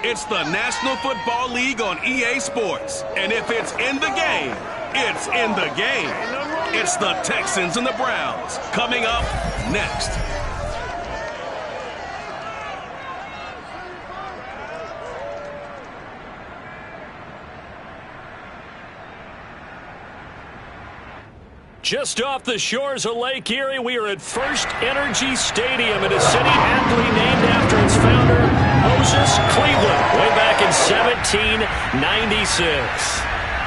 It's the National Football League on EA Sports. And if it's in the game, it's in the game. It's the Texans and the Browns coming up next. Just off the shores of Lake Erie, we are at First Energy Stadium in a city aptly named after its founder, Moses Cleveland, way back in 1796.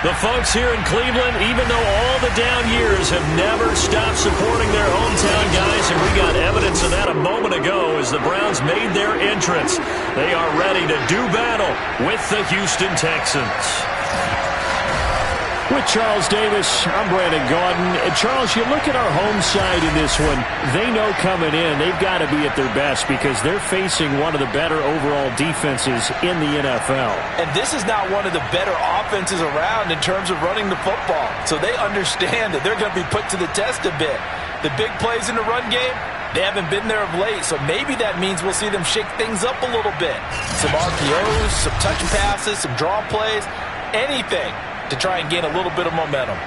The folks here in Cleveland, even though all the down years, have never stopped supporting their hometown guys, and we got evidence of that a moment ago as the Browns made their entrance. They are ready to do battle with the Houston Texans. With Charles Davis, I'm Brandon Gaudin. And Charles, you look at our home side in this one, they know coming in they've got to be at their best because they're facing one of the better overall defenses in the NFL. And this is not one of the better offenses around in terms of running the football. So they understand that they're going to be put to the test a bit. The big plays in the run game, they haven't been there of late, so maybe that means we'll see them shake things up a little bit. Some RPOs, some touch passes, some draw plays, anything to try and gain a little bit of momentum.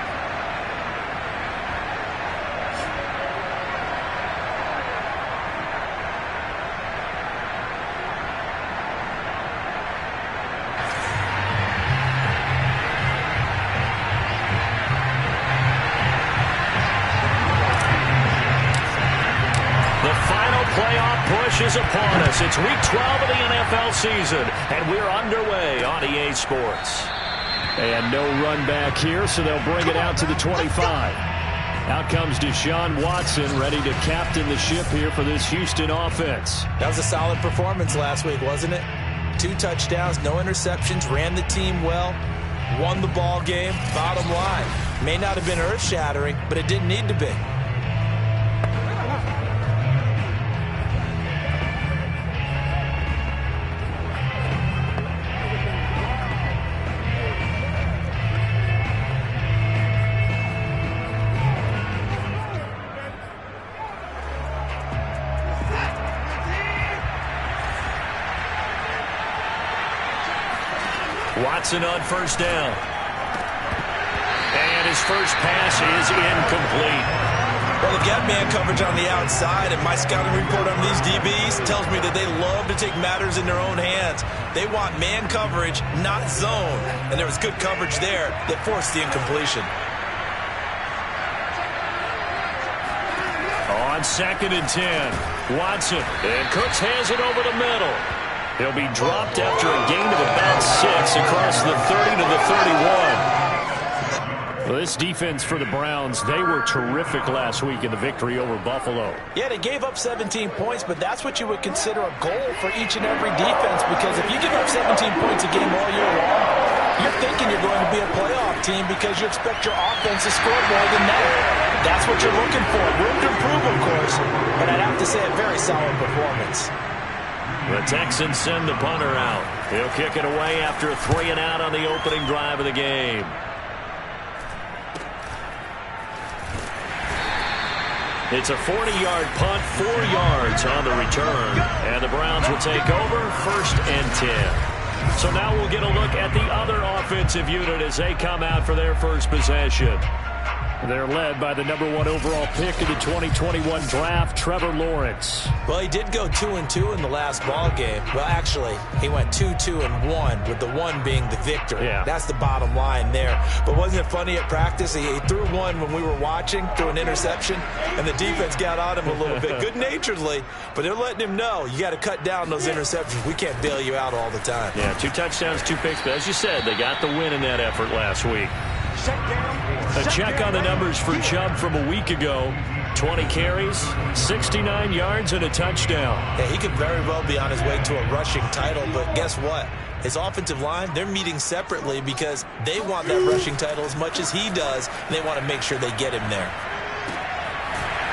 The final playoff push is upon us. It's week 12 of the NFL season, and we're underway on EA Sports. And no run back here, so they'll bring it out to the 25. Out comes Deshaun Watson, ready to captain the ship here for this Houston offense. That was a solid performance last week, wasn't it? 2 touchdowns, no interceptions, ran the team well, won the ball game. Bottom line, may not have been earth-shattering, but it didn't need to be. Watson on first down. And his first pass is incomplete. Well, they've got man coverage on the outside, and my scouting report on these DBs tells me that they love to take matters in their own hands. They want man coverage, not zone. And there was good coverage there that forced the incompletion. On 2nd and 10, Watson. And Cooks has it over the middle. He'll be dropped after a gain of about 6 across the 30 to the 31. Well, this defense for the Browns, they were terrific last week in the victory over Buffalo. Yeah, they gave up 17 points, but that's what you would consider a goal for each and every defense, because if you give up 17 points a game all year long, you're thinking you're going to be a playoff team because you expect your offense to score more than that. That's what you're looking for. Room to improve, of course, but I'd have to say a very solid performance. The Texans send the punter out. He'll kick it away after a 3-and-out on the opening drive of the game. It's a 40-yard punt, 4 yards on the return. And the Browns will take over 1st and 10. So now we'll get a look at the other offensive unit as they come out for their first possession. They're led by the #1 overall pick of the 2021 draft, Trevor Lawrence. Well, he did go 2-2 in the last ball game. Well, actually, he went 2-2-1, with the 1 being the victory. Yeah. That's the bottom line there. But wasn't it funny at practice? He threw one when we were watching, threw an interception, and the defense got on him a little bit, good-naturedly. But they're letting him know, you got to cut down those interceptions. We can't bail you out all the time. Yeah, 2 touchdowns, 2 picks. But as you said, they got the win in that effort last week. A check on the numbers for Chubb from a week ago. 20 carries, 69 yards, and a touchdown. Yeah, he could very well be on his way to a rushing title, but guess what? His offensive line, they're meeting separately because they want that rushing title as much as he does, and they want to make sure they get him there.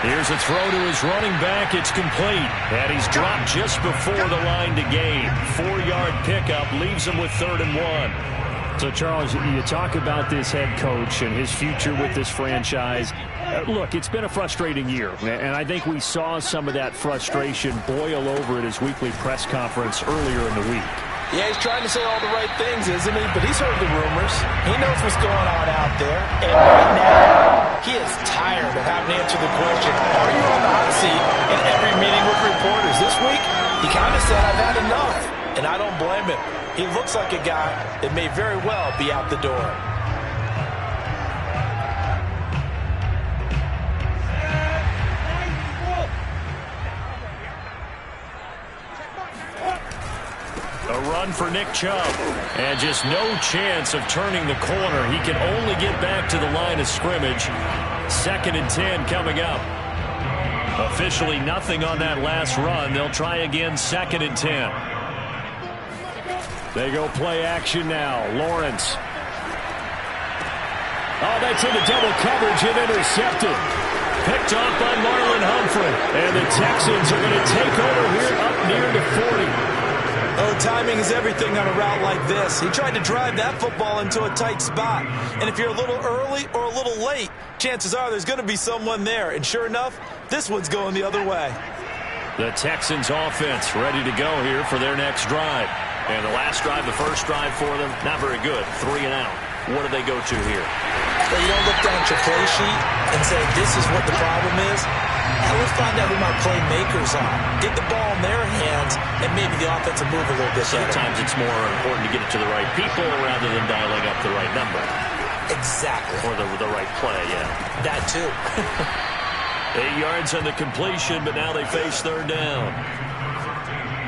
Here's a throw to his running back. It's complete. And he's dropped just before the line to gain. 4-yard pickup leaves him with 3rd and 1. So, Charles, you talk about this head coach and his future with this franchise. Look, it's been a frustrating year, and I think we saw some of that frustration boil over at his weekly press conference earlier in the week. Yeah, he's trying to say all the right things, isn't he? But he's heard the rumors. He knows what's going on out there. And right now, he is tired of having to answer the question, are you on the hot seat in every meeting with reporters? This week, he kind of said, I've had enough. And I don't blame him. He looks like a guy that may very well be out the door. A run for Nick Chubb. And just no chance of turning the corner. He can only get back to the line of scrimmage. 2nd and 10 coming up. Officially nothing on that last run. They'll try again 2nd and 10. They go play action now. Lawrence. Oh, that's into double coverage and intercepted. Picked off by Marlon Humphrey. And the Texans are going to take over here up near the 40. Oh, timing is everything on a route like this. He tried to drive that football into a tight spot. And if you're a little early or a little late, chances are there's going to be someone there. And sure enough, this one's going the other way. The Texans offense ready to go here for their next drive. And the last drive, the first drive for them, not very good. 3 and out. What do they go to here? Well, you don't look down at your play sheet and say, this is what the problem is. Now let's find out who my playmakers are. Get the ball in their hands, and maybe the offense will move a little bit better. Sometimes it's more important to get it to the right people rather than dialing up the right number. Exactly. Or the right play, yeah. That too. 8 yards on the completion, but now they face 3rd down.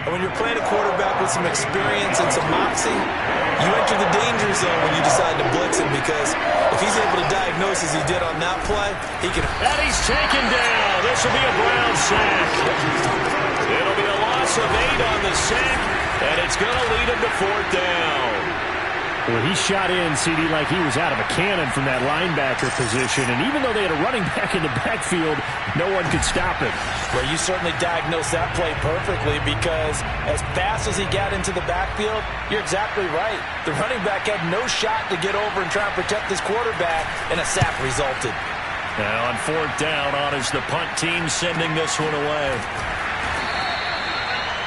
And when you're playing a quarterback with some experience and some moxie, you enter the danger zone when you decide to blitz him, because if he's able to diagnose as he did on that play, he can... And he's taken down. This will be a Brown sack. It'll be a loss of 8 on the sack, and it's going to lead him to 4th down. Well, he shot in, CD, like he was out of a cannon from that linebacker position. And even though they had a running back in the backfield, no one could stop him. Well, you certainly diagnosed that play perfectly, because as fast as he got into the backfield, you're exactly right. The running back had no shot to get over and try and protect his quarterback, and a sack resulted. Now on 4th down, on is the punt team sending this one away.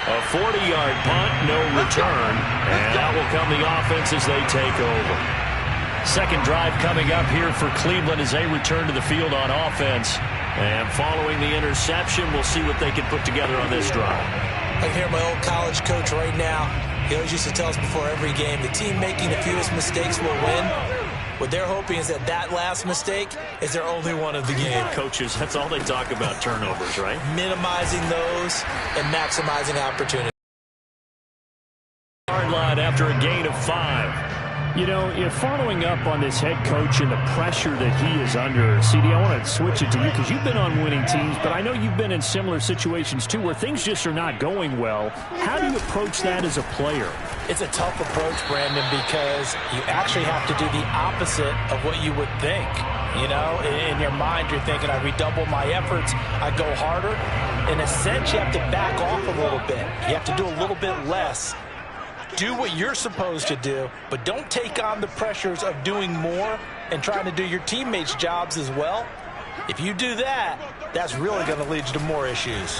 A 40-yard punt, no return, and out will come the offense as they take over. 2nd drive coming up here for Cleveland as they return to the field on offense. And following the interception, we'll see what they can put together on this drive. I can hear my old college coach right now. He always used to tell us before every game, the team making the fewest mistakes will win. What they're hoping is that that last mistake is their only one of the game. Coaches, that's all they talk about, turnovers, right? Minimizing those and maximizing opportunity. Yard line after a gain of 5. You know, if following up on this head coach and the pressure that he is under, CD, I want to switch it to you because you've been on winning teams, but I know you've been in similar situations too where things just are not going well. How do you approach that as a player? It's a tough approach, Brandon, because you actually have to do the opposite of what you would think. You know, in your mind, you're thinking, I redouble my efforts, I go harder. In a sense, you have to back off a little bit. You have to do a little bit less. Do what you're supposed to do, but don't take on the pressures of doing more and trying to do your teammates' jobs as well. If you do that, that's really going to lead you to more issues.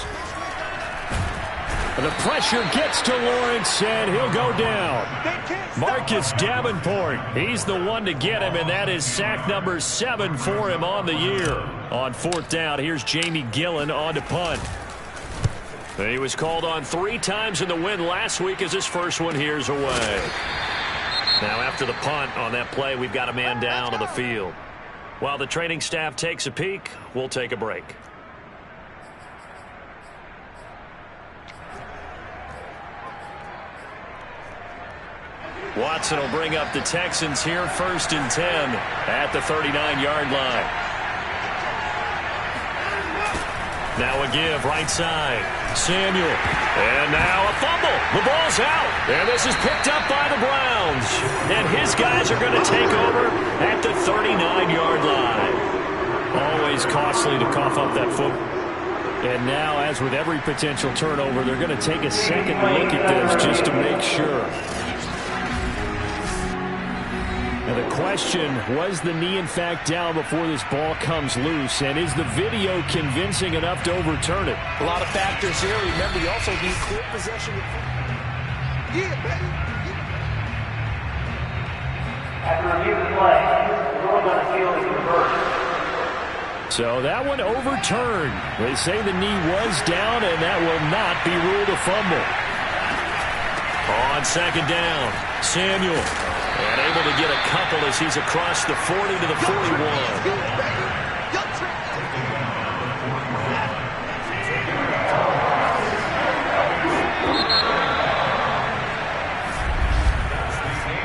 The pressure gets to Lawrence, and he'll go down. Marcus Davenport, he's the one to get him, and that is sack number 7 for him on the year. On 4th down, here's Jamie Gillen on to punt. He was called on 3 times in the win last week as his first one here's away. Now after the punt on that play, we've got a man down on the field. While the training staff takes a peek, we'll take a break. Watson will bring up the Texans here, 1st and 10 at the 39-yard line. Now a give, right side. Samuel. And now a fumble. The ball's out. And this is picked up by the Browns. And his guys are going to take over at the 39-yard line. Always costly to cough up that foot. And now, as with every potential turnover, they're going to take a second look at this just to make sure. Now the question, was the knee in fact down before this ball comes loose? And is the video convincing enough to overturn it? A lot of factors here. Remember, you also need clear possession. So that one overturned. They say the knee was down, and that will not be ruled a fumble. On second down, Samuel. And able to get a couple as he's across the 40 to the 41.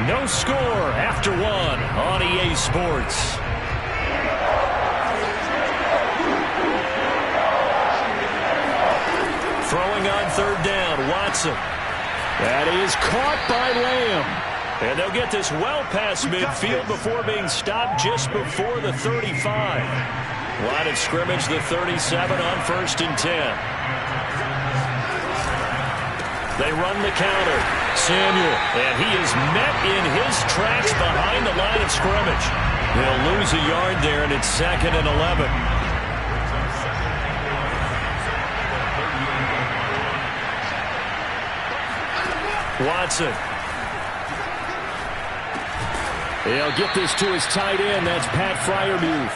No score after one on EA Sports. Throwing on third down, Watson. That is caught by Lamb. And they'll get this well past midfield before being stopped just before the 35. Line of scrimmage, the 37 on 1st and 10. They run the counter. Samuel, and he is met in his tracks behind the line of scrimmage. They'll lose a yard there, and it's 2nd and 11. Watson. He'll get this to his tight end. That's Pat Freiermuth.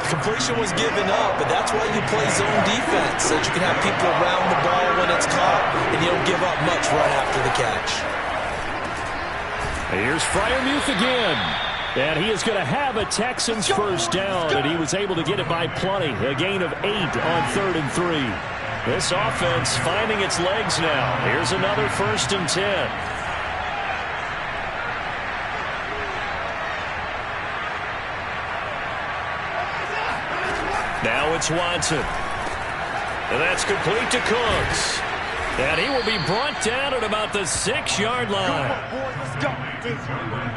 Completion was given up, but that's why you play zone defense, so that you can have people around the ball when it's caught, and you don't give up much right after the catch. Here's Freiermuth again, and he is going to have a Texans first down, and he was able to get it by plenty. A gain of 8 on 3rd and 3. This offense finding its legs now. Here's another 1st and 10. Now it's Watson. And that's complete to Cooks. And he will be brought down at about the 6-yard line.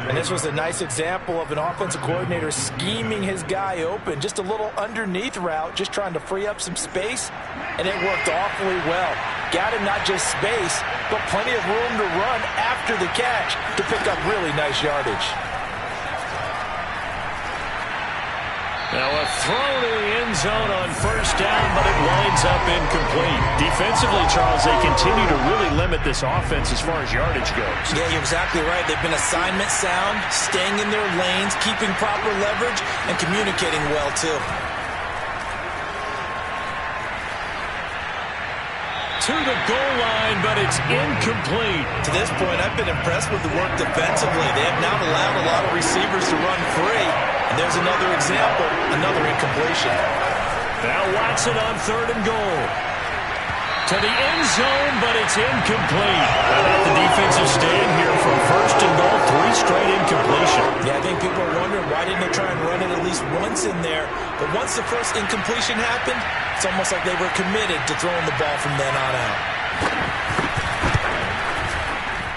And this was a nice example of an offensive coordinator scheming his guy open. Just a little underneath route, just trying to free up some space. And it worked awfully well. Got him not just space, but plenty of room to run after the catch to pick up really nice yardage. Now a throw to the end zone on 1st down, but it winds up incomplete. Defensively, Charles, they continue to really limit this offense as far as yardage goes. Yeah, you're exactly right. They've been assignment sound, staying in their lanes, keeping proper leverage, and communicating well, too. To the goal line, but it's incomplete. To this point, I've been impressed with the work defensively. They have not allowed a lot of receivers to run free. And there's another example, another incompletion. Now Watson on 3rd and goal. To the end zone, but it's incomplete. How about the defensive stand here from 1st and goal? 3 straight incompletion. Yeah, I think people are wondering why didn't they try and run it at least once in there. But once the first incompletion happened, it's almost like they were committed to throwing the ball from then on out.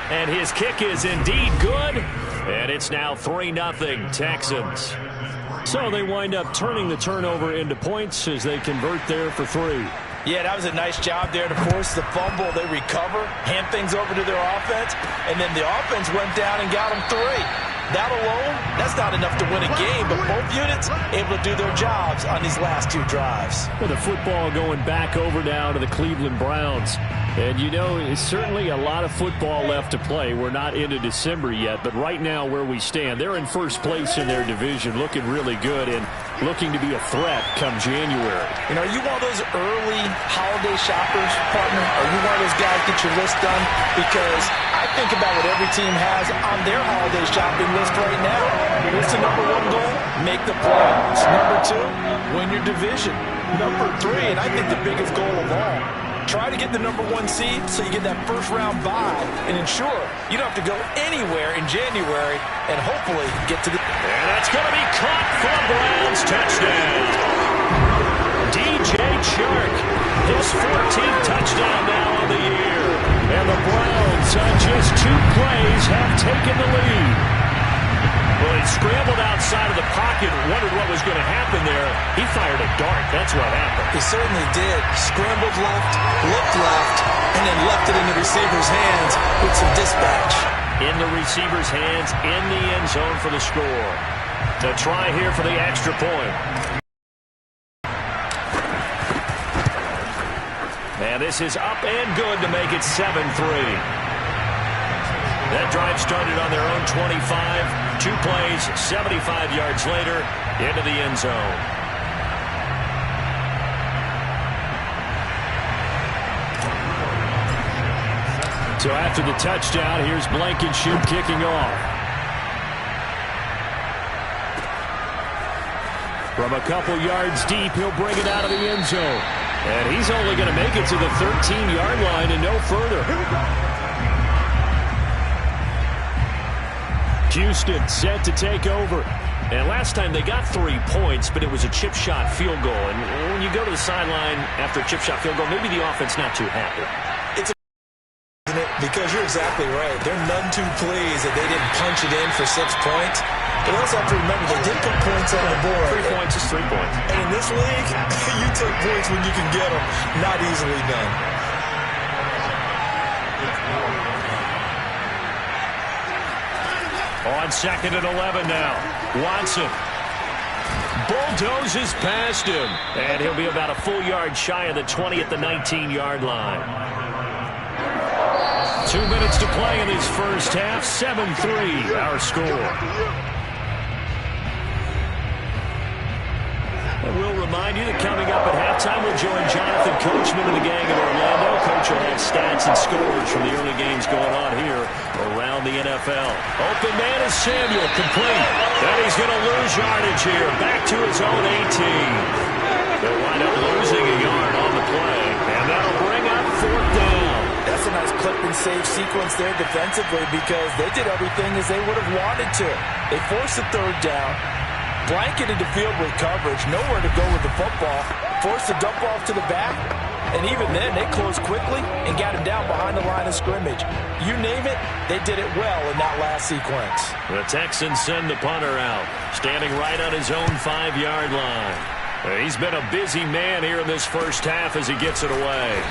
And his kick is indeed good. And it's now 3-0 Texans. So they wind up turning the turnover into points as they convert there for 3. Yeah, that was a nice job there to force the fumble. They recover, hand things over to their offense, and then the offense went down and got them 3. That alone, that's not enough to win a game, but both units able to do their jobs on these last 2 drives. With the football going back over now to the Cleveland Browns. And you know, it's certainly a lot of football left to play. We're not into December yet, but right now where we stand, they're in first place in their division, looking really good and looking to be a threat come January. You know, are you one of those early holiday shoppers, partner? Are you one of those guys get your list done? Because I think about what every team has on their holiday shopping list right now. What's the number 1 goal? Make the playoffs. Number 2, win your division. Number 3, and I think the biggest goal of all, try to get the number 1 seed so you get that first-round bye and ensure you don't have to go anywhere in January and hopefully get to the... And that's going to be caught for a Browns touchdown. DJ Chark, his 14th touchdown now of the year. And the Browns on just 2 plays have taken the lead. Well, he scrambled outside of the pocket, wondered what was going to happen there. He fired a dart. That's what happened. He certainly did. Scrambled left, looked left, and then left it in the receiver's hands with some dispatch. In the receiver's hands, in the end zone for the score. To try here for the extra point. And this is up and good to make it 7-3. That drive started on their own 25. 2 plays, 75 yards later, into the end zone. So after the touchdown, here's Blankenship kicking off. From a couple yards deep, he'll bring it out of the end zone. And he's only going to make it to the 13-yard line and no further. Houston set to take over. And last time they got 3 points, but it was a chip shot field goal. And when you go to the sideline after a chip shot field goal, maybe the offense not too happy. Because you're exactly right. They're none too pleased that they didn't punch it in for 6 points. But you also have to remember, they did put points on the board. 3 points is 3 points. And in this league, you take points when you can get them. Not easily done. On 2nd and 11 now. Watson bulldozes past him. And he'll be about a full yard shy of the 20 at the 19-yard line. 2 minutes to play in this first half. 7-3, our score. And we'll remind you that coming up at halftime, we'll join Jonathan Coachman of the gang in Orlando. Coach will have stats and scores from the early games going on here around the NFL. Open man is Samuel, complete. And he's going to lose yardage here. Back to his own 18. They'll wind up losing a yard on the play. And that'll bring up 4th down. That's a nice clip and save sequence there defensively because they did everything as they would have wanted to. They forced the 3rd down, blanketed the field with coverage, nowhere to go with the football, forced the dump off to the back, and even then they closed quickly and got him down behind the line of scrimmage. You name it, they did it well in that last sequence. The Texans send the punter out, standing right on his own 5-yard line. He's been a busy man here in this first half as he gets it away.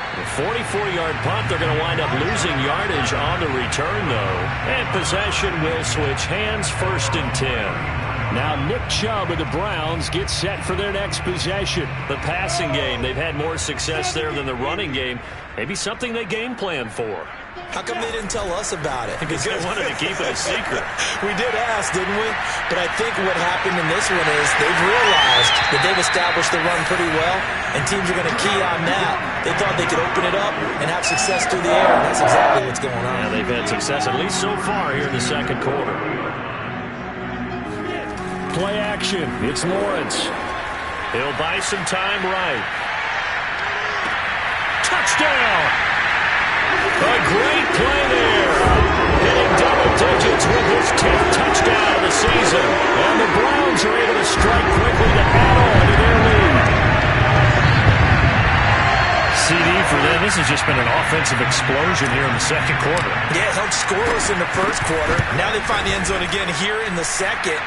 A 44-yard punt, they're going to wind up losing yardage on the return, though. And possession will switch hands, 1st and 10. Now Nick Chubb of the Browns gets set for their next possession. The passing game, they've had more success there than the running game. Maybe something they game plan for. How come they didn't tell us about it? Because they wanted to keep it a secret. We did ask, didn't we? But I think what happened in this one is they've realized that they've established the run pretty well, and teams are going to key on that. They thought they could open it up and have success through the air, and that's exactly what's going on. Yeah, they've had success, at least so far here in the 2nd quarter. Play action. It's Lawrence. He'll buy some time right. Touchdown! A great play there. Hitting double digits with his 10th touchdown of the season. And the Browns are able to strike quickly to add on to their lead. CD for them. This has just been an offensive explosion here in the 2nd quarter. Yeah, held scoreless in the 1st quarter. Now they find the end zone again here in the 2nd.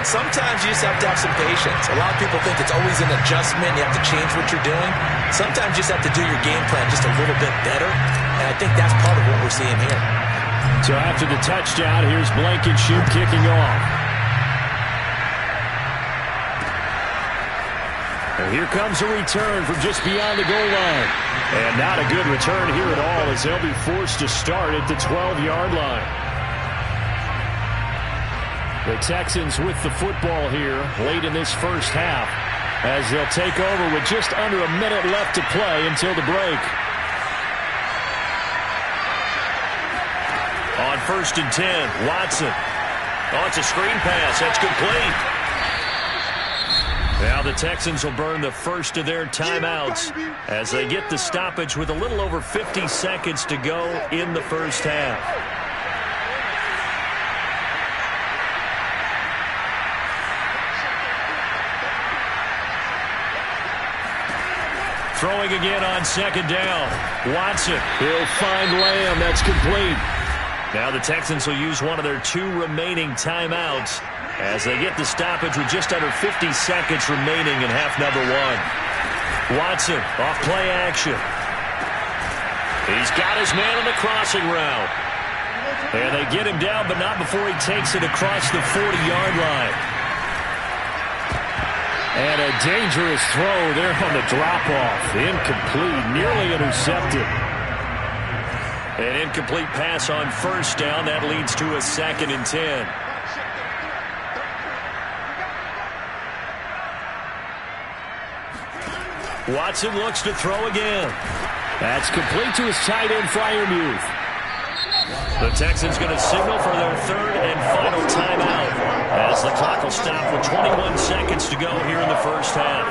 Sometimes you just have to have some patience. A lot of people think it's always an adjustment. You have to change what you're doing. Sometimes you just have to do your game plan just a little bit better. And I think that's part of what we're seeing here. So after the touchdown, here's Blankenship kicking off. And here comes a return from just beyond the goal line. And not a good return here at all as they'll be forced to start at the 12-yard line. The Texans with the football here late in this first half as they'll take over with just under a minute left to play until the break. On 1st and 10, Watson. Oh, it's a screen pass. That's complete. Now the Texans will burn the first of their timeouts as they get the stoppage with a little over 50 seconds to go in the first half. Throwing again on 2nd down. Watson. He'll find Lamb. That's complete. Now the Texans will use one of their 2 remaining timeouts as they get the stoppage with just under 50 seconds remaining in half number 1. Watson off play action. He's got his man on the crossing route. And they get him down, but not before he takes it across the 40-yard line. And a a dangerous throw there on the drop-off. Incomplete, nearly intercepted. An incomplete pass on first down. That leads to a 2nd and 10. Watson looks to throw again. That's complete to his tight end, Freiermuth. The Texans going to signal for their 3rd and final timeout as the clock will stop with 21 seconds to go here in the first half.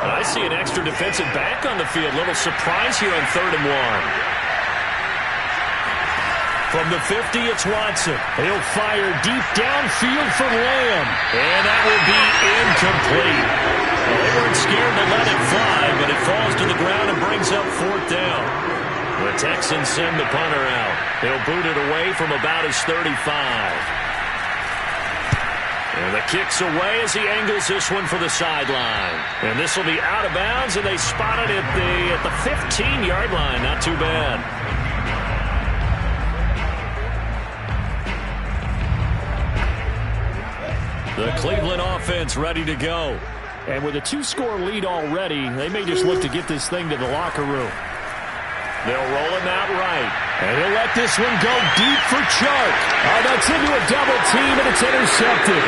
And I see an extra defensive back on the field. Little surprise here on 3rd and 1. From the 50, it's Watson. He'll fire deep downfield for Lamb. And that will be incomplete. Well, they weren't scared to let it fly, but it falls to the ground and brings up 4th down. The Texans send the punter out. He'll boot it away from about his 35. And the kick's away as he angles this one for the sideline. And this will be out of bounds, and they spot it at the 15-yard line. Not too bad. The Cleveland offense ready to go. And with a 2-score lead already, they may just look to get this thing to the locker room. They'll roll him out right. And he'll let this one go deep for Chark. Oh, that's into a double team, and it's intercepted.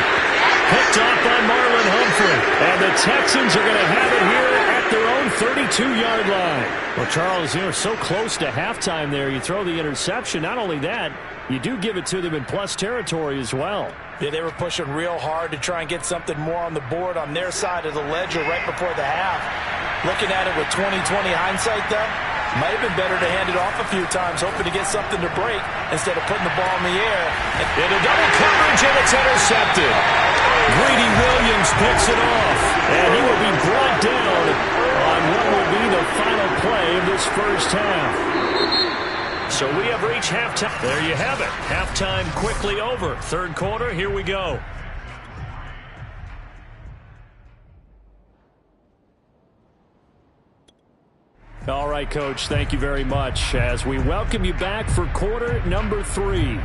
Picked off by Marlon Humphrey. And the Texans are going to have it here at their own 32-yard line. Well, Charles, so close to halftime there. You throw the interception. Not only that, you do give it to them in plus territory as well. Yeah, they were pushing real hard to try and get something more on the board on their side of the ledger right before the half. Looking at it with 20/20 hindsight, though, might have been better to hand it off a few times, hoping to get something to break instead of putting the ball in the air. Into double coverage, and it's intercepted. Greedy Williams picks it off, and he will be brought down on what will be the final play of this first half. So we have reached halftime. There you have it. Halftime quickly over. 3rd quarter, here we go. All right, Coach, thank you very much as we welcome you back for quarter number 3.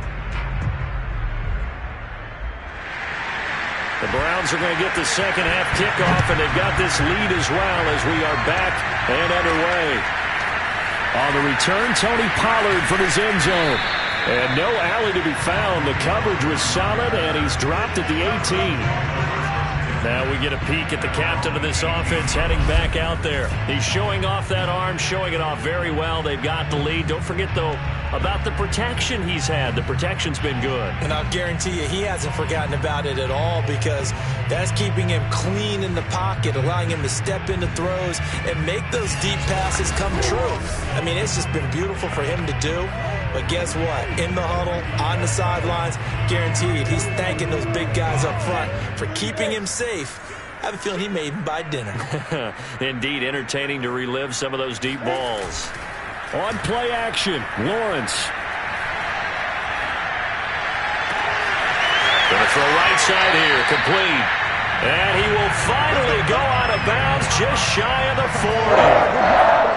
The Browns are going to get the second half kickoff, and they've got this lead as well as we are back and underway. On the return, Tony Pollard from his end zone. And no alley to be found. The coverage was solid, and he's dropped at the 18. Now we get a peek at the captain of this offense heading back out there. He's showing off that arm, showing it off very well. They've got the lead. Don't forget, though, about the protection he's had. The protection's been good. And I'll guarantee you he hasn't forgotten about it at all, because that's keeping him clean in the pocket, allowing him to step into throws and make those deep passes come true. I mean, it's just been beautiful for him to do. But guess what? In the huddle, on the sidelines, guaranteed he's thanking those big guys up front for keeping him safe. I have a feeling he may even buy dinner. Indeed, entertaining to relive some of those deep balls. On play action, Lawrence. Going to throw right side here, complete. And he will finally go out of bounds just shy of the 40.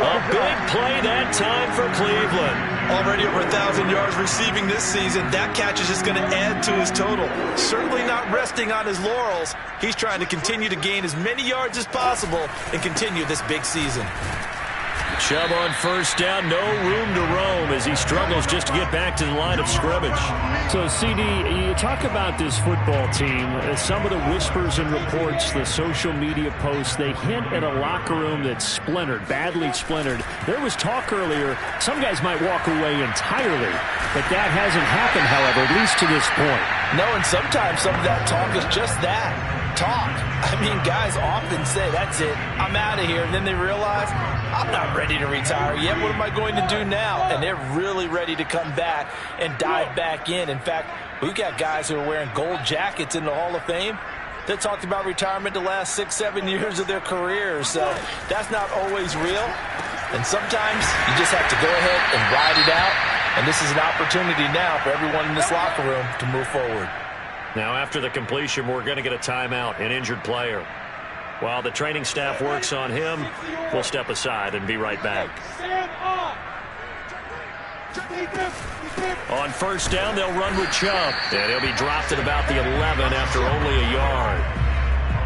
A big play that time for Cleveland. Already over 1,000 yards receiving this season. That catch is just going to add to his total. Certainly not resting on his laurels. He's trying to continue to gain as many yards as possible and continue this big season. Chubb on first down, no room to roam as he struggles just to get back to the line of scrimmage. So, CD, you talk about this football team, some of the whispers and reports, the social media posts, they hint at a locker room that's splintered, badly splintered. There was talk earlier, some guys might walk away entirely, but that hasn't happened, however, at least to this point. No, and sometimes some of that talk is just that. Talk. I mean, guys often say, that's it, I'm out of here, and then they realize, I'm not ready to retire yet. What am I going to do now? And they're really ready to come back and dive back in. In fact, we've got guys who are wearing gold jackets in the Hall of Fame that talked about retirement the last 6-7 years of their careers. So that's not always real. And sometimes you just have to go ahead and ride it out. And this is an opportunity now for everyone in this locker room to move forward. Now, after the completion, we're going to get a timeout, an injured player. While the training staff works on him, we'll step aside and be right back. On first down, they'll run with Chubb. And he'll be dropped at about the 11 after only a yard.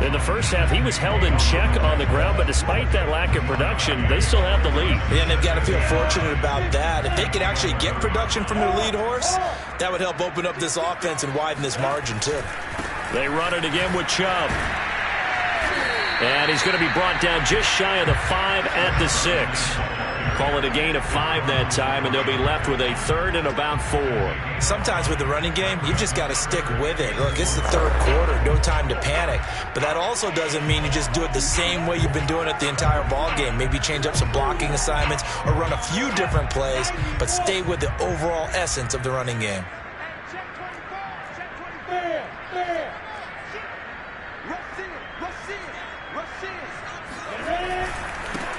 In the first half, he was held in check on the ground, but despite that lack of production, they still have the lead. Yeah, and they've got to feel fortunate about that. If they could actually get production from their lead horse, that would help open up this offense and widen this margin, too. They run it again with Chubb. And he's going to be brought down just shy of the 5 at the 6. Call it a gain of 5 that time, and they'll be left with a third and about 4. Sometimes with the running game, you've just got to stick with it. Look, it's the third quarter, no time to panic. But that also doesn't mean you just do it the same way you've been doing it the entire ball game. Maybe change up some blocking assignments or run a few different plays, but stay with the overall essence of the running game.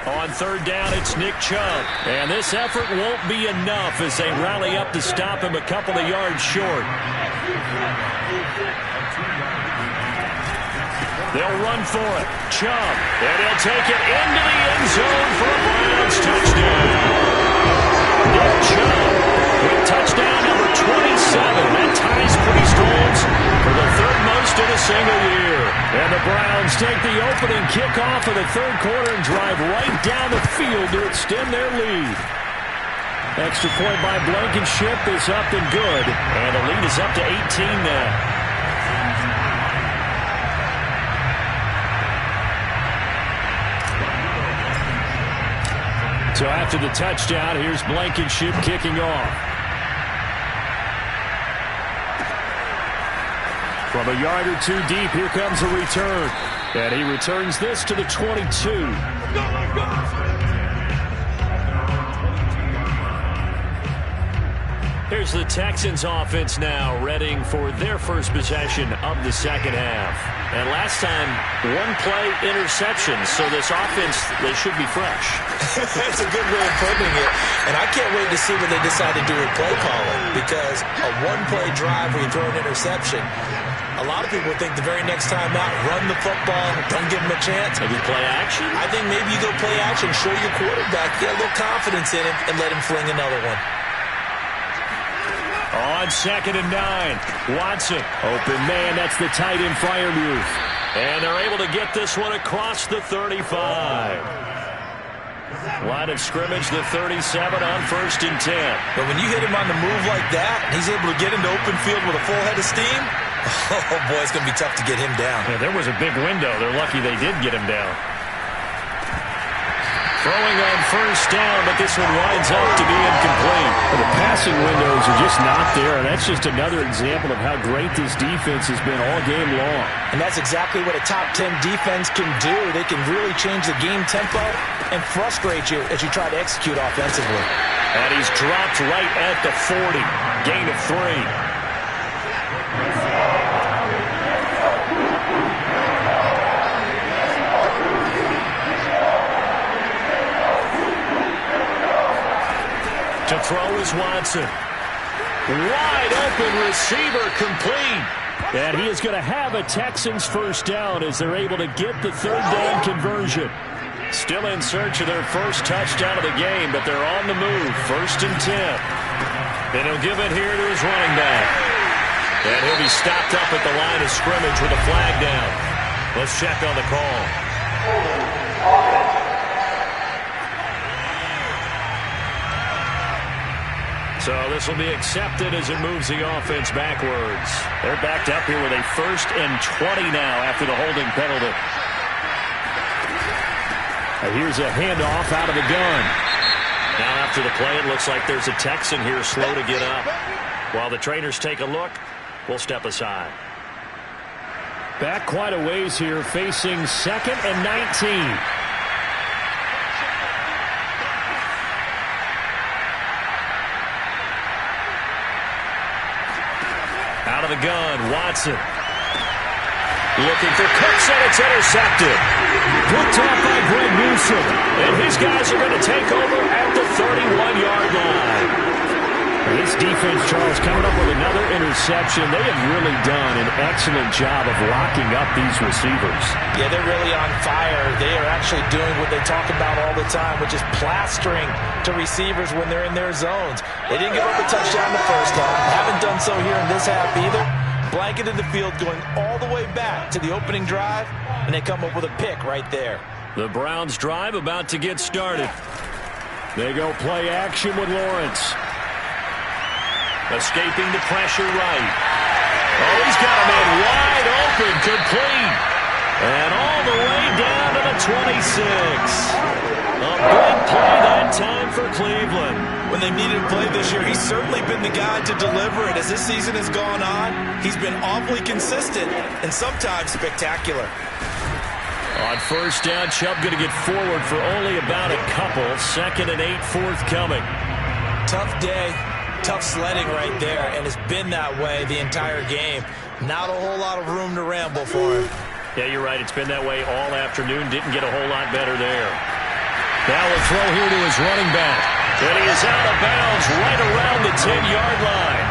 On third down, it's Nick Chubb. And this effort won't be enough as they rally up to stop him a couple of yards short. They'll run for it. Chubb. And he'll take it into the end zone for a Browns touchdown. Nick Chubb with touchdown number 27. That ties Priest Holmes for the third most in a single year. And the Browns take the opening kickoff of the third quarter and drive right down the field to extend their lead. Extra point by Blankenship is up and good. And the lead is up to 18 now. So after the touchdown, here's Blankenship kicking off. From a yard or two deep, here comes a return. And he returns this to the 22. Here's the Texans offense now, readying for their first possession of the second half. And last time, one play interception, so this offense, they should be fresh. That's a good way of putting it. And I can't wait to see what they decide to do with play calling, because a one-play drive where you throw an interception, a lot of people think the very next time out, run the football, don't give him a chance. Maybe play action? I think maybe you go play action, show your quarterback, get a little confidence in him, and let him fling another one. On 2nd and 9, Watson. Open man, that's the tight end Freiermuth. And they're able to get this one across the 35. Line of scrimmage, the 37 on 1st and 10. But when you hit him on the move like that, and he's able to get into open field with a full head of steam, oh boy, it's going to be tough to get him down. Yeah, there was a big window. They're lucky they did get him down. Throwing on 1st down, but this one winds up to be incomplete. Well, the passing windows are just not there, and that's just another example of how great this defense has been all game long. And that's exactly what a top 10 defense can do. They can really change the game tempo and frustrate you as you try to execute offensively. And he's dropped right at the 40. Gain of 3. To throw is Watson. Wide open receiver complete. And he is going to have a Texans first down as they're able to get the third down conversion. Still in search of their first touchdown of the game, but they're on the move. 1st and 10. And he'll give it here to his running back. And he'll be stopped up at the line of scrimmage with a flag down. Let's check on the call. So this will be accepted as it moves the offense backwards. They're backed up here with a 1st and 20 now after the holding penalty. And here's a handoff out of the gun. Now after the play, it looks like there's a Texan here slow to get up. While the trainers take a look, we'll step aside. Back quite a ways here, facing 2nd and 19. Out of the gun, Watson. Looking for Cooks, and it's intercepted. Picked off by Greg Newsom. And his guys are going to take over at the 31-yard line. This defense, Charles, coming up with another interception. They have really done an excellent job of locking up these receivers. Yeah, they're really on fire. They are actually doing what they talk about all the time, which is plastering to receivers when they're in their zones. They didn't give up a touchdown the first half. Haven't done so here in this half either. blanketed the field going all the way back to the opening drive, and they come up with a pick right there. The Browns drive about to get started. They go play action with Lawrence. Escaping the pressure right. Oh, he's got a man wide open, complete. And all the way down to the 26. A big play that time for Cleveland. When they needed a play this year, he's certainly been the guy to deliver it. As this season has gone on, he's been awfully consistent and sometimes spectacular. On first down, Chubb going to get forward for only about a couple. 2nd and 8 forthcoming. Tough day, tough sledding right there, and it's been that way the entire game. Not a whole lot of room to ramble for him. Yeah, you're right. It's been that way all afternoon. Didn't get a whole lot better there. Now we'll throw here to his running back. And he is out of bounds right around the 10-yard line.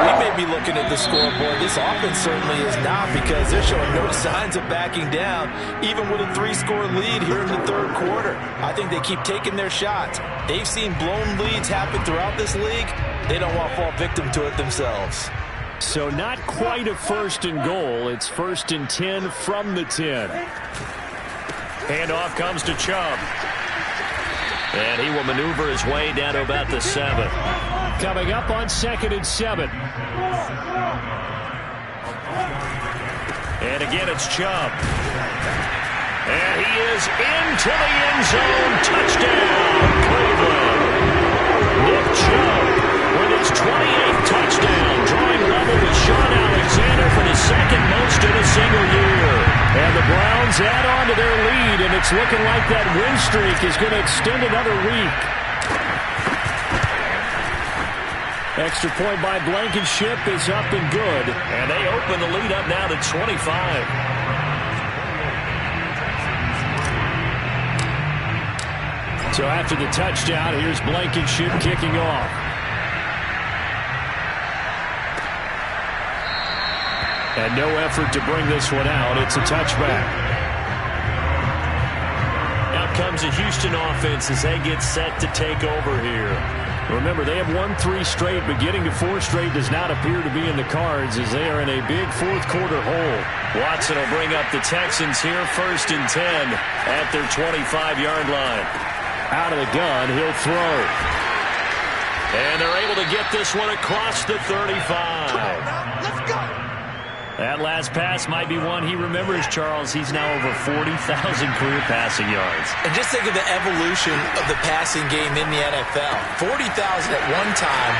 We may be looking at the scoreboard. This offense certainly is not, because they're showing no signs of backing down, even with a 3-score lead here in the third quarter. I think they keep taking their shots. They've seen blown leads happen throughout this league. They don't want to fall victim to it themselves. So not quite a 1st and goal. It's 1st and 10 from the 10. Handoff comes to Chubb. And he will maneuver his way down to about the 7. Coming up on 2nd and 7. And again, it's Chubb. And he is into the end zone. Touchdown, Cleveland. Nick Chubb with his 28th touchdown, drawing level with Sean Alexander for the 2nd most in a single year. And the Browns add on to their lead, and it's looking like that win streak is going to extend another week. Extra point by Blankenship is up and good, and they open the lead up now to 25. So after the touchdown, here's Blankenship kicking off. And no effort to bring this one out. It's a touchback. Out comes the Houston offense as they get set to take over here. Remember, they have won 3 straight, but getting to 4 straight does not appear to be in the cards as they are in a big fourth quarter hole. Watson will bring up the Texans here, 1st and 10 at their 25-yard line. Out of the gun, he'll throw. And they're able to get this one across the 35. Let's go. That last pass might be one he remembers, Charles. He's now over 40,000 career passing yards. And just think of the evolution of the passing game in the NFL. 40,000 at one time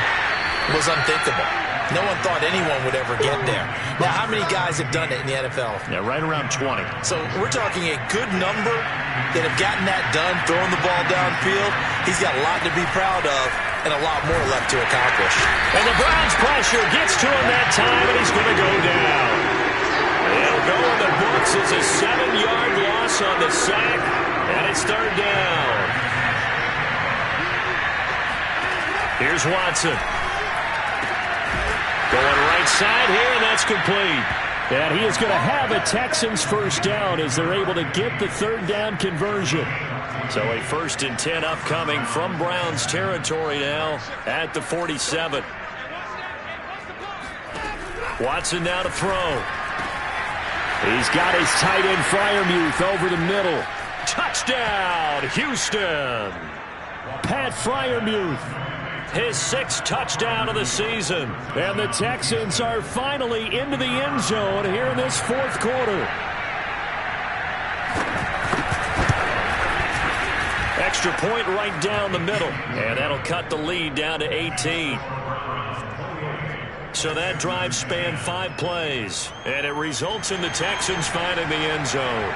was unthinkable. No one thought anyone would ever get there. Now, how many guys have done it in the NFL? Yeah, right around 20. So we're talking a good number that have gotten that done, throwing the ball downfield. He's got a lot to be proud of and a lot more left to accomplish. And the Browns pressure gets to him that time, and he's going to go down. It'll go in the books as a 7-yard loss on the sack, and it's 3rd down. Here's Watson. Going right side here, and that's complete. And he is going to have a Texans 1st down as they're able to get the 3rd down conversion. So a 1st and 10 upcoming from Browns territory now at the 47. Watson now to throw. He's got his tight end Freiermuth over the middle. Touchdown, Houston. Pat Freiermuth. His 6th touchdown of the season. And the Texans are finally into the end zone here in this 4th quarter. Extra point right down the middle. And that'll cut the lead down to 18. So that drive spanned 5 plays. And it results in the Texans finding the end zone.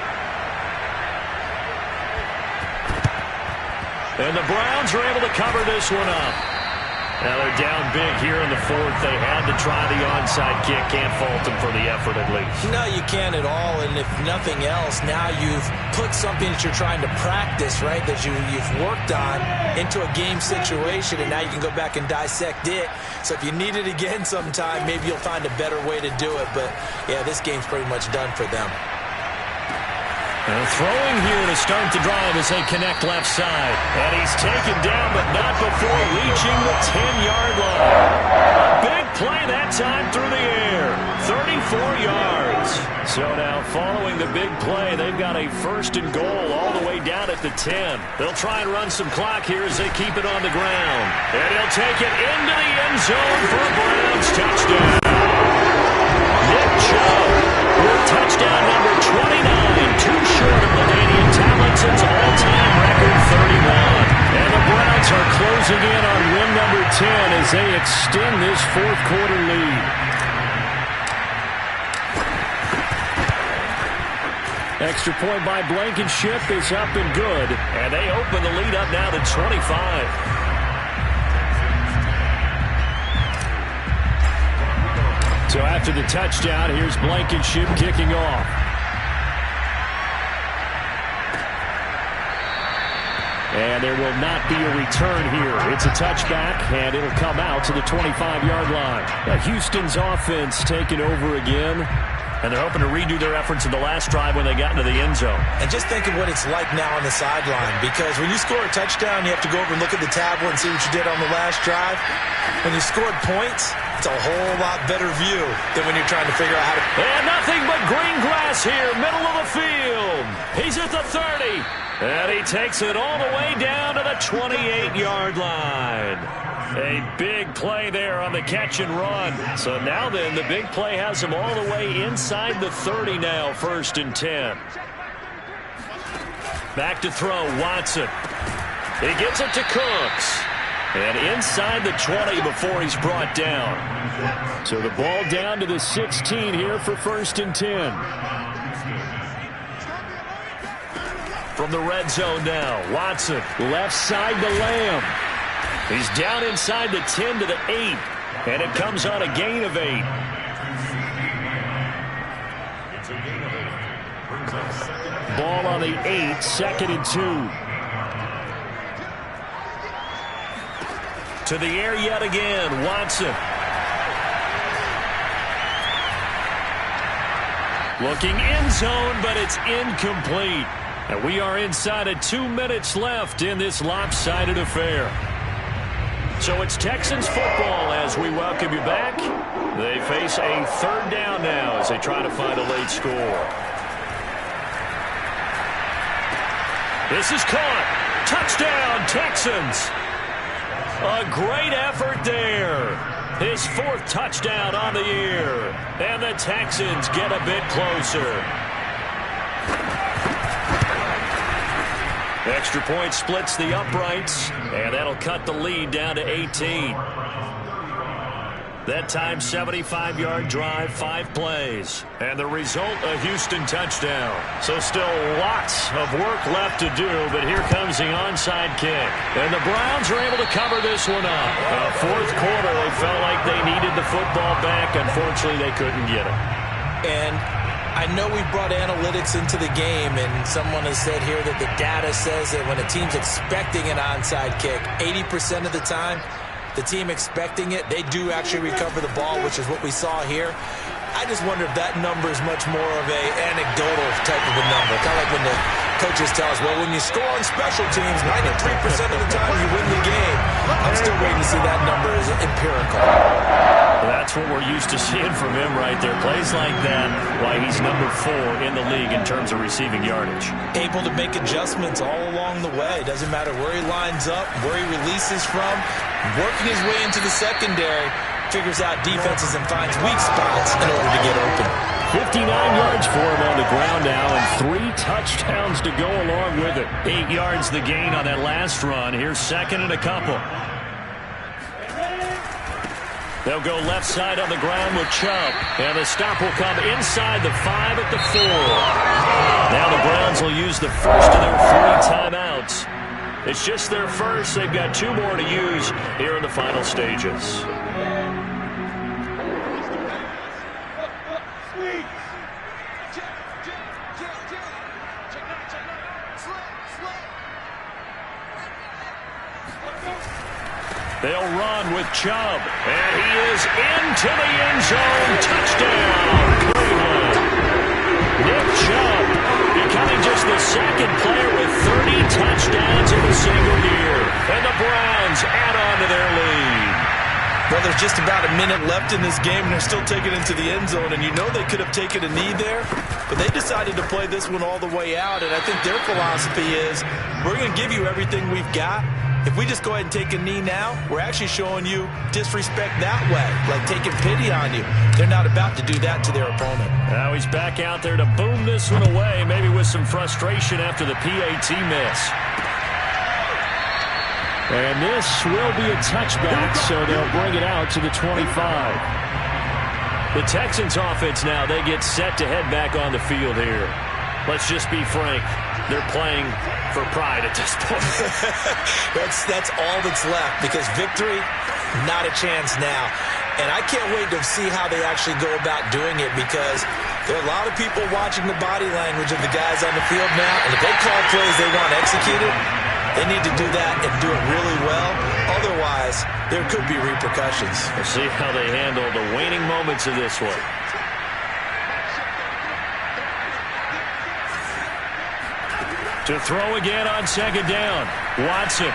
And the Browns are able to cover this one up. Now they're down big here in the 4th. They had to try the onside kick. Can't fault them for the effort at least. No, you can't at all. And if nothing else, now you've put something that you're trying to practice, right, that you've worked on into a game situation, and now you can go back and dissect it. So if you need it again sometime, maybe you'll find a better way to do it. But, yeah, this game's pretty much done for them. And throwing here to start the drive as they connect left side. And he's taken down, but not before reaching the 10-yard line. Big big play that time through the air. 34 yards. So now following the big play, they've got a 1st and goal all the way down at the 10. They'll try and run some clock here as they keep it on the ground. And he'll take it into the end zone for a Browns touchdown. Nick Chubb with touchdown number 29, too short of LaDainian Tomlinson's all-time record 31. And the Browns are closing in on win number 10 as they extend this 4th quarter lead. Extra point by Blankenship is up and good. And they open the lead up now to 25. So after the touchdown, here's Blankenship kicking off. And there will not be a return here. It's a touchback, and it'll come out to the 25-yard line. Now Houston's offense taking over again. And they're hoping to redo their efforts in the last drive when they got into the end zone. And just think of what it's like now on the sideline, because when you score a touchdown, you have to go over and look at the tablet and see what you did on the last drive. When you scored points, it's a whole lot better view than when you're trying to figure out how to... And nothing but green grass here, middle of the field. He's at the 30. And he takes it all the way down to the 28-yard line. A big play there on the catch and run. So now then, the big play has him all the way inside the 30 now, 1st and 10. Back to throw, Watson. He gets it to Cooks. And inside the 20 before he's brought down. So the ball down to the 16 here for 1st and 10. From the red zone now, Watson, left side to Lamb. He's down inside the 10 to the 8, and it comes on a gain of 8. Ball on the 8, 2nd and 2. To the air yet again, Watson. Looking end zone, but it's incomplete. And we are inside of 2 minutes left in this lopsided affair. So it's Texans football as we welcome you back. They face a 3rd down now as they try to find a late score. This is caught. Touchdown, Texans. A great effort there. His 4th touchdown on the year. And the Texans get a bit closer. Extra point splits the uprights, and that'll cut the lead down to 18. That time, 75-yard drive, 5 plays. And the result, a Houston touchdown. So still lots of work left to do, but here comes the onside kick. And the Browns are able to cover this one up. 4th quarter, they felt like they needed the football back. Unfortunately, they couldn't get it. And I know we brought analytics into the game, and someone has said here that the data says that when a team's expecting an onside kick, 80% of the time, the team expecting it, they do actually recover the ball, which is what we saw here. I just wonder if that number is much more of a anecdotal type of a number. Kind of like when the coaches tell us, well, when you score on special teams, 93% of the time you win the game. I'm still waiting to see that number as empirical. That's what we're used to seeing from him right there. Plays like that, why he's number 4 in the league in terms of receiving yardage. Able to make adjustments all along the way. Doesn't matter where he lines up, where he releases from, working his way into the secondary, figures out defenses and finds weak spots in order to get open. 59 yards for him on the ground now and 3 touchdowns to go along with it. 8 yards the gain on that last run. Here's 2nd and a couple. They'll go left side on the ground with Chubb. And the stop will come inside the 5 at the 4. Now the Browns will use the first of their 3 timeouts. It's just their first. They've got 2 more to use here in the final stages. They'll run with Chubb, and he is into the end zone. Touchdown, Cleveland. Nick Chubb becoming just the 2nd player with 30 touchdowns in a single year. And the Browns add on to their lead. Well, there's just about a minute left in this game, and they're still taking it into the end zone. And you know they could have taken a knee there, but they decided to play this one all the way out. And I think their philosophy is, we're going to give you everything we've got. If we just go ahead and take a knee now, we're actually showing you disrespect that way, like taking pity on you. They're not about to do that to their opponent. Now he's back out there to boom this one away, maybe with some frustration after the PAT miss. And this will be a touchback, so they'll bring it out to the 25. The Texans offense now, they get set to head back on the field here. Let's just be frank. They're playing for pride at this point. That's all that's left, because victory, not a chance now. And I can't wait to see how they actually go about doing it, because there are a lot of people watching the body language of the guys on the field now. And if they call plays they want executed, they need to do that and do it really well. Otherwise, there could be repercussions. We'll see how they handle the waning moments of this one. To throw again on second down. Watson.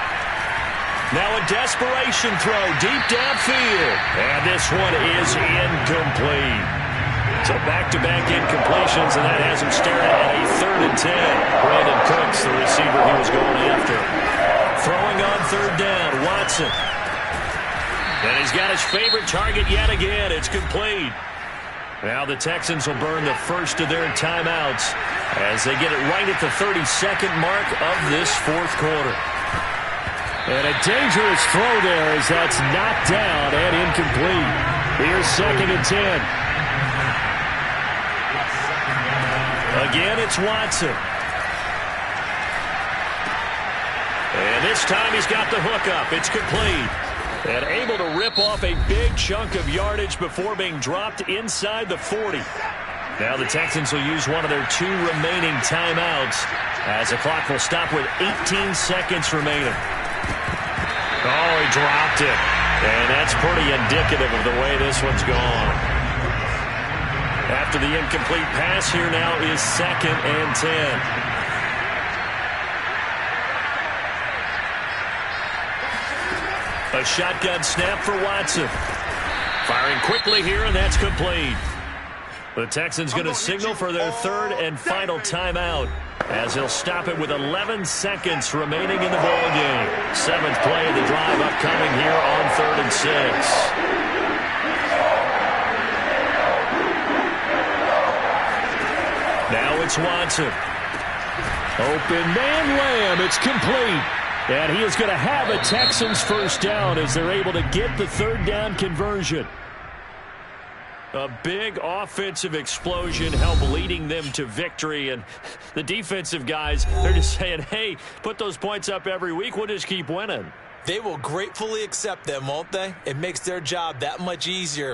Now a desperation throw deep downfield. And this one is incomplete. So back-to-back incompletions, and that has him staring at a 3rd and 10. Brandon Cooks, the receiver he was going after. Throwing on 3rd down, Watson. And he's got his favorite target yet again. It's complete. Now the Texans will burn the first of their timeouts as they get it right at the 32nd mark of this 4th quarter. And a dangerous throw there as that's knocked down and incomplete. Here's 2nd and 10. Again, it's Watson. And this time he's got the hook up. It's complete. And able to rip off a big chunk of yardage before being dropped inside the 40. Now the Texans will use one of their 2 remaining timeouts as the clock will stop with 18 seconds remaining. Oh, he dropped it. And that's pretty indicative of the way this one's gone. After the incomplete pass, here now is 2nd and 10. A shotgun snap for Watson. Firing quickly here, and that's complete. The Texans going to signal for their 3rd and final timeout as he'll stop it with 11 seconds remaining in the ballgame. 7th play of the drive upcoming here on 3rd and 6. Now it's Watson. Open man Lamb. It's complete. And he is going to have a Texans first down as they're able to get the 3rd down conversion. A big offensive explosion helped leading them to victory. And the defensive guys, they're just saying, hey, put those points up every week. We'll just keep winning. They will gratefully accept them, won't they? It makes their job that much easier